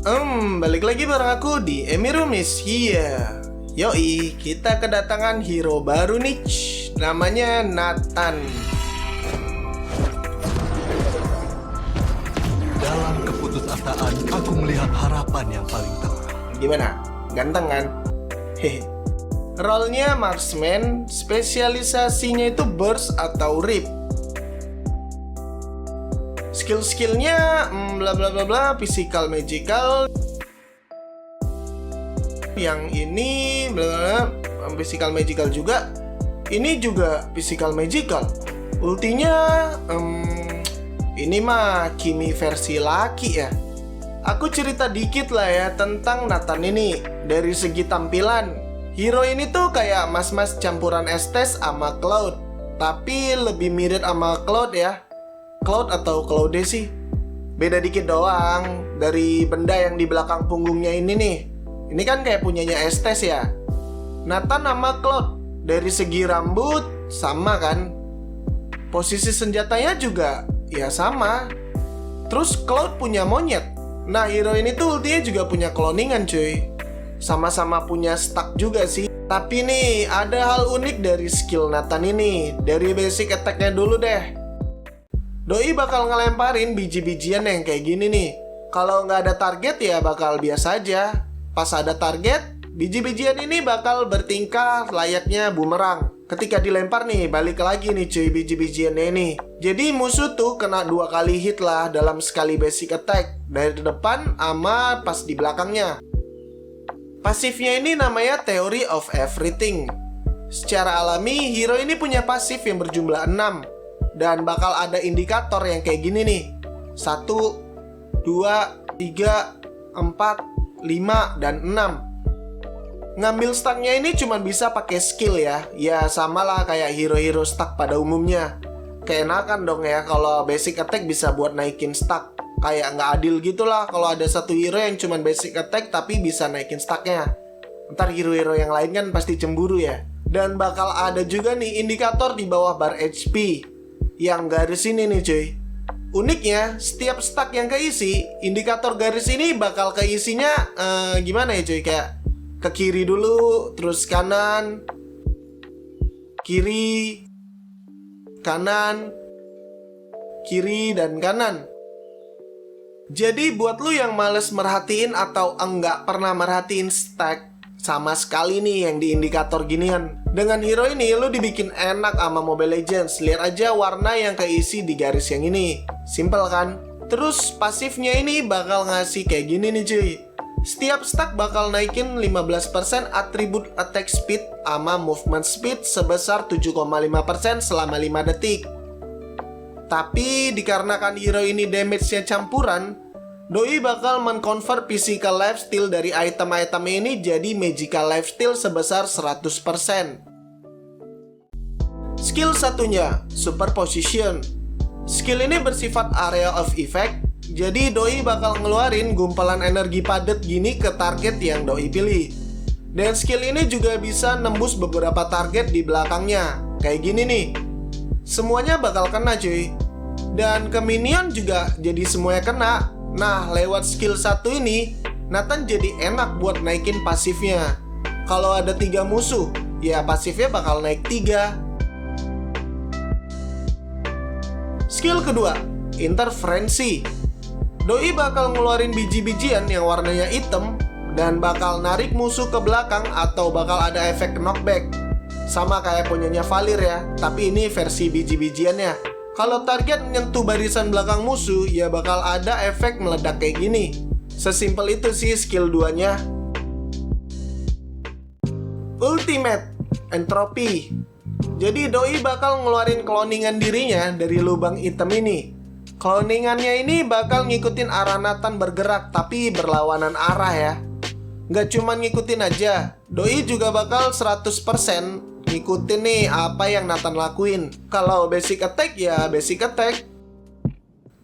Balik lagi bareng aku di Emirumis here. Yoi, kita kedatangan hero baru nih. Namanya Nathan. Dalam keputusasaan, aku melihat harapan yang paling terang. Gimana? Ganteng kan? Hehe. Role-nya marksman, spesialisasinya itu burst atau rip. Skill-skillnya bla bla bla bla, physical magical. Yang ini bla bla bla, physical magical juga. Ini juga physical magical. Ultinya ini mah Kimi versi laki ya. Aku cerita dikit lah ya tentang Nathan ini. Dari segi tampilan, hero ini tuh kayak mas-mas campuran Estes sama Cloud. Tapi lebih mirip sama Cloud ya. Cloud atau Claude sih. Beda dikit doang dari benda yang di belakang punggungnya ini nih. Ini kan kayak punyanya Estes ya. Nathan sama Cloud dari segi rambut sama kan. Posisi senjatanya juga ya sama. Terus Cloud punya monyet. Nah hero ini tuh ultinya juga punya cloningan cuy. Sama-sama punya stack juga sih. Tapi nih ada hal unik dari skill Nathan ini. Dari basic attack-nya dulu deh. Doi bakal ngelemparin biji-bijian yang kayak gini nih. Kalau nggak ada target ya bakal biasa aja. Pas ada target, biji-bijian ini bakal bertingkah layaknya bumerang. Ketika dilempar nih, balik lagi nih cuy biji-bijiannya ini. Jadi musuh tuh kena 2 kali hit lah dalam sekali basic attack. Dari depan sama pas di belakangnya. Pasifnya ini namanya Theory of Everything. Secara alami, hero ini punya pasif yang berjumlah 6. Dan bakal ada indikator yang kayak gini nih. 1, 2, 3, 4, 5, dan 6. Ngambil stacknya ini cuma bisa pakai skill ya. Ya sama lah kayak hero-hero stack pada umumnya. Keenakan dong ya kalau basic attack bisa buat naikin stack. Kayak nggak adil gitulah kalau ada satu hero yang cuma basic attack tapi bisa naikin stacknya. Ntar hero-hero yang lain kan pasti cemburu ya. Dan bakal ada juga nih indikator di bawah bar HP yang garis ini nih cuy. Uniknya, setiap stack yang keisi, indikator garis ini bakal keisinya gimana ya cuy? Kayak ke kiri dulu, terus kanan, kiri, kanan, kiri, dan kanan. Jadi buat lu yang males merhatiin atau enggak pernah merhatiin stack sama sekali nih yang di indikator ginian, dengan hero ini lu dibikin enak sama Mobile Legends. Lihat aja warna yang keisi di garis yang ini. Simple kan? Terus pasifnya ini bakal ngasih kayak gini nih cuy. Setiap stack bakal naikin 15% atribut attack speed sama movement speed sebesar 7,5% selama 5 detik. Tapi dikarenakan hero ini damage-nya campuran, Doi bakal men-convert physical lifesteal dari item-item ini jadi magical lifesteal sebesar 100%. Skill satunya, Superposition. Skill ini bersifat area of effect, jadi Doi bakal ngeluarin gumpalan energi padat gini ke target yang Doi pilih. Dan skill ini juga bisa nembus beberapa target di belakangnya, kayak gini nih. Semuanya bakal kena cuy. Dan ke minion juga jadi semuanya kena. Nah, lewat skill 1 ini, Nathan jadi enak buat naikin pasifnya. Kalau ada 3 musuh, ya pasifnya bakal naik 3. Skill kedua, Interferensi. Doi bakal ngeluarin biji-bijian yang warnanya hitam dan bakal narik musuh ke belakang atau bakal ada efek knockback. Sama kayak punyanya Valir ya, tapi ini versi biji-bijiannya. Kalau target menyentuh barisan belakang musuh, ya bakal ada efek meledak kayak gini. Sesimpel itu sih skill 2-nya. Ultimate Entropy. Jadi Doi bakal ngeluarin cloningan dirinya dari lubang hitam ini. Cloningannya ini bakal ngikutin arah Nathan bergerak, tapi berlawanan arah ya. Nggak cuma ngikutin aja, Doi juga bakal 100% ngikutin nih apa yang Nathan lakuin. Kalau basic attack ya basic attack.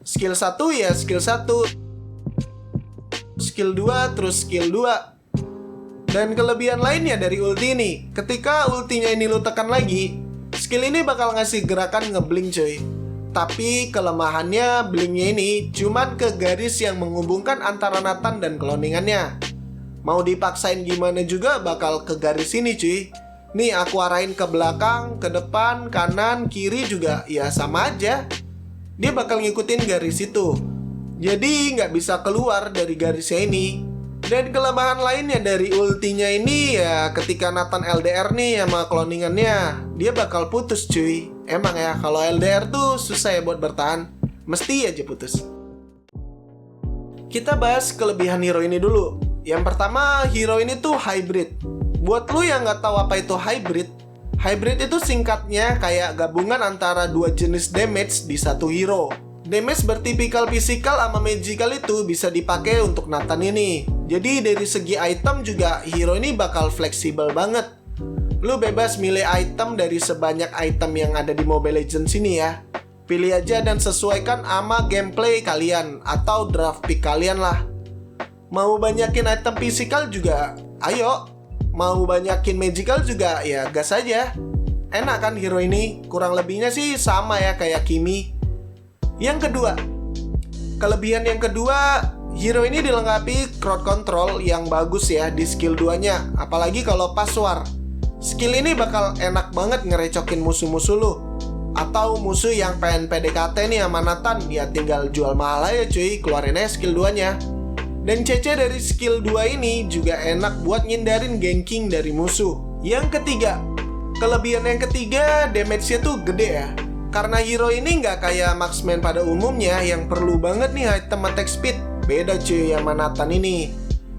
Skill 1 ya skill 1. Skill 2 terus skill 2. Dan kelebihan lainnya dari ulti ini, ketika ultinya ini lu tekan lagi, skill ini bakal ngasih gerakan ngeblink cuy. Tapi kelemahannya blinknya ini cuman ke garis yang menghubungkan antara Nathan dan cloningannya. Mau dipaksain gimana juga bakal ke garis ini cuy. Nih aku arahin ke belakang, ke depan, kanan, kiri juga ya sama aja. Dia bakal ngikutin garis itu. Jadi nggak bisa keluar dari garisnya ini. Dan kelemahan lainnya dari ultinya ini ya ketika Nathan LDR nih sama cloningannya, dia bakal putus cuy. Emang ya kalau LDR tuh susah ya buat bertahan, mesti aja putus. Kita bahas kelebihan hero ini dulu. Yang pertama, hero ini tuh hybrid. Buat lu yang nggak tahu apa itu hybrid, hybrid itu singkatnya kayak gabungan antara dua jenis damage di satu hero. Damage bertipikal physical sama magical itu bisa dipakai untuk Nathan ini. Jadi dari segi item juga hero ini bakal fleksibel banget. Lu bebas milih item dari sebanyak item yang ada di Mobile Legends ini ya. Pilih aja dan sesuaikan sama gameplay kalian atau draft pick kalian lah. Mau banyakin item physical juga, ayo. Mau banyakin magical juga, ya gas aja. Enak kan hero ini? Kurang lebihnya sih sama ya kayak Kimi. Yang kedua, kelebihan yang kedua, hero ini dilengkapi crowd control yang bagus ya di skill 2-nya. Apalagi kalau pas war. Skill ini bakal enak banget ngerecokin musuh-musuh lu. Atau musuh yang pengen PDKT nih sama Nathan, ya tinggal jual mahal aja cuy, keluarin aja skill 2-nya. Dan CC dari skill 2 ini juga enak buat ngindarin ganking dari musuh. Yang ketiga, kelebihan yang ketiga, damage-nya tuh gede ya. Karena hero ini nggak kayak marksman pada umumnya yang perlu banget nih item attack speed. Beda cuy sama Nathan ini.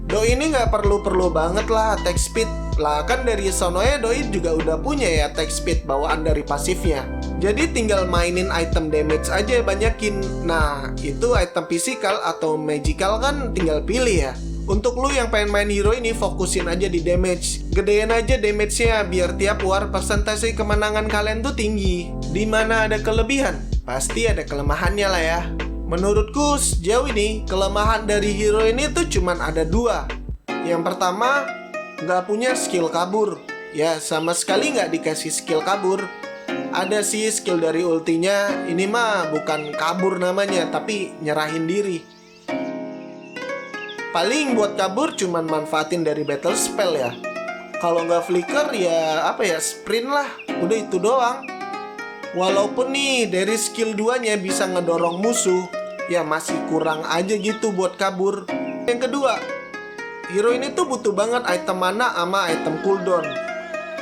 Doi ini nggak perlu banget lah attack speed. Lah kan dari sononya Doi juga udah punya ya attack speed bawaan dari pasifnya. Jadi tinggal mainin item damage aja banyakin. Nah itu item physical atau magical kan tinggal pilih ya. Untuk lu yang pengen main hero ini fokusin aja di damage. Gedein aja damage-nya biar tiap war persentase kemenangan kalian tuh tinggi. Dimana ada kelebihan, pasti ada kelemahannya lah ya. Menurutku sejauh ini kelemahan dari hero ini tuh cuman ada dua. Yang pertama, nggak punya skill kabur. Ya sama sekali nggak dikasih skill kabur. Ada sih skill dari ultinya, ini mah bukan kabur namanya, tapi nyerahin diri. Paling buat kabur cuman manfaatin dari battle spell ya. Kalau nggak flicker ya apa ya, sprint lah. Udah itu doang. Walaupun nih dari skill 2-nya bisa ngedorong musuh, ya masih kurang aja gitu buat kabur. Yang kedua, hero ini tuh butuh banget item mana sama item cooldown.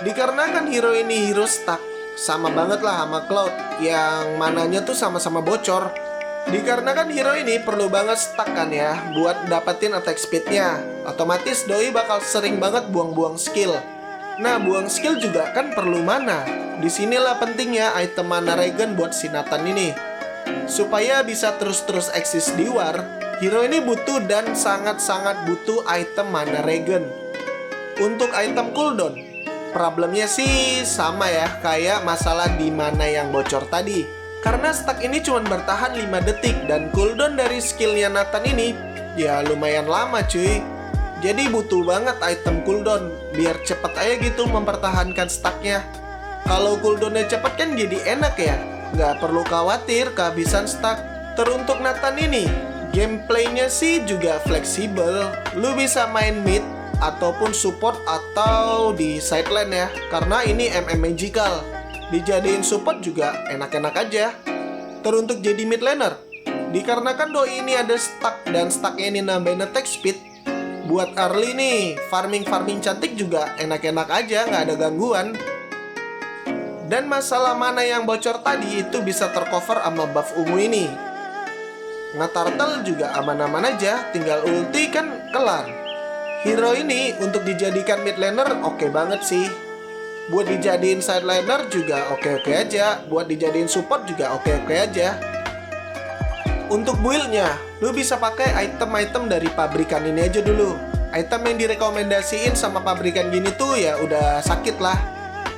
Dikarenakan hero ini hero stuck, sama banget lah sama Cloud yang mananya tuh sama-sama bocor. Dikarenakan hero ini perlu banget stuck kan ya buat dapetin attack speednya. Otomatis Doi bakal sering banget buang-buang skill. Nah buang skill juga kan perlu mana. Disinilah pentingnya item mana regen buat si Nathan ini. Supaya bisa terus-terus eksis di war, hero ini butuh dan sangat-sangat butuh item mana regen. Untuk item cooldown, problemnya sih sama ya kayak masalah di mana yang bocor tadi. Karena stack ini cuma bertahan 5 detik dan cooldown dari skillnya Nathan ini ya lumayan lama cuy. Jadi butuh banget item cooldown biar cepet aja gitu mempertahankan stacknya. Kalau cooldownnya cepet kan jadi enak ya, nggak perlu khawatir kehabisan stack. Teruntuk Nathan ini, gameplaynya sih juga fleksibel. Lu bisa main mid ataupun support atau di side lane ya, karena ini MM magical. Dijadiin support juga enak-enak aja. Teruntuk jadi mid laner, dikarenakan Doi ini ada stack dan stacknya ini nambahin attack speed. Buat early nih, farming cantik juga enak-enak aja, nggak ada gangguan. Dan masalah mana yang bocor tadi itu bisa tercover sama buff ungu ini. Nge-turtle juga aman-aman aja, tinggal ulti kan kelar. Hero ini untuk dijadikan mid laner oke banget sih. Buat dijadiin side laner juga oke-oke aja. Buat dijadiin support juga oke-oke aja. Untuk build-nya, lu bisa pakai item-item dari pabrikan ini aja dulu. Item yang direkomendasiin sama pabrikan gini tuh ya udah sakit lah.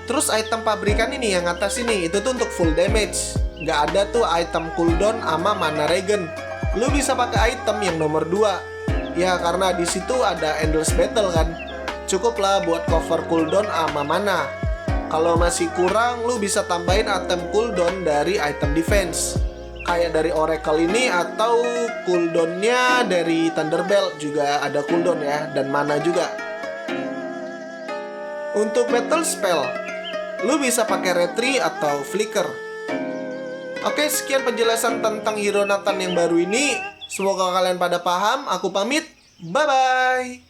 Terus item pabrikan ini yang atas ini, itu tuh untuk full damage. Nggak ada tuh item cooldown sama mana regen. Lu bisa pakai item yang nomor 2. Ya karena di situ ada endless battle kan. Cukup lah buat cover cooldown sama mana. Kalau masih kurang, lu bisa tambahin item cooldown dari item defense. kayak dari Oracle ini, atau cooldownnya dari Thunderbelt juga ada cooldown ya, dan mana juga. Untuk battle spell, lu bisa pakai retri atau flicker. Oke, sekian penjelasan tentang Hero Nathan yang baru ini. Semoga kalian pada paham. Aku pamit. Bye-bye.